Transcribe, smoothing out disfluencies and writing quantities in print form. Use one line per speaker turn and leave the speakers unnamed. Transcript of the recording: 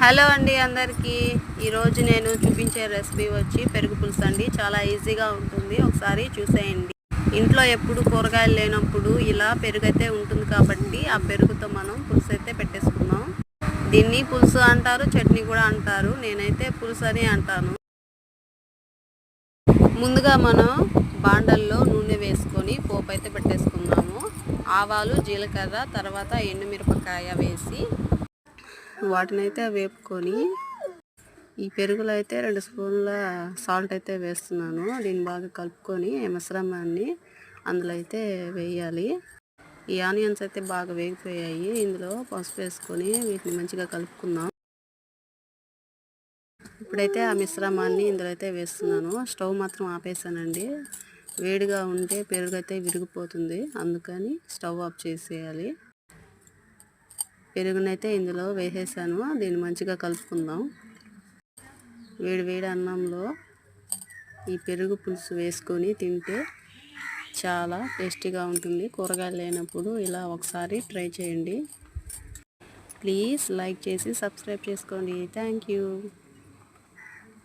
Hello అండి అందరికీ. ఈరోజు నేను చూపించే రెసిపీ వచ్చి పెరుగు పులుసు అండి. చాలా ఈజీగా ఉంటుంది, ఒకసారి చూసేయండి. ఇంట్లో ఎప్పుడు కూరగాయలు లేనప్పుడు ఇలా పెరుగు అయితే ఉంటుంది కాబట్టి ఆ పెరుగుతో మనం పులుసు అయితే పెట్టేసుకున్నాం. దీన్ని పులుసు అంటారు, చట్నీ కూడా అంటారు. నేనైతే పులుసు అని అంటాను. ముందుగా మనం బాండల్లో నూనె వేసుకొని పోపు అయితే పెట్టేసుకున్నాము. ఆవాలు, జీలకర్ర, తర్వాత ఎండుమిరపకాయ వేసి వాటినైతే వేపుకొని ఈ పెరుగులో అయితే 2 స్పూన్ల సాల్ట్ అయితే వేస్తున్నాను. దీన్ని బాగా కలుపుకొని మిశ్రమాన్ని అందులో అయితే వేయాలి. ఈ ఆనియన్స్ అయితే బాగా వేగిపోయాయి. ఇందులో పసుపు వేసుకొని వీటిని మంచిగా కలుపుకుందాం. ఇప్పుడైతే ఆ మిశ్రమాన్ని ఇందులో అయితే వేస్తున్నాను. స్టవ్ మాత్రం ఆపేసానండి. వేడిగా ఉంటే పెరుగు అయితే విరిగిపోతుంది, అందుకని స్టవ్ ఆఫ్ చేసేయాలి. పెరుగునైతే ఇందులో వేసేసాను. దీన్ని మంచిగా కలుపుకుందాం. వేడి వేడి అన్నంలో ఈ పెరుగు పులుసు వేసుకొని తింటే చాలా టేస్టీగా ఉంటుంది. కూరగాయలు లేనప్పుడు ఇలా ఒకసారి ట్రై చేయండి. ప్లీజ్ లైక్ చేసి సబ్స్క్రైబ్ చేసుకోండి. Thank you.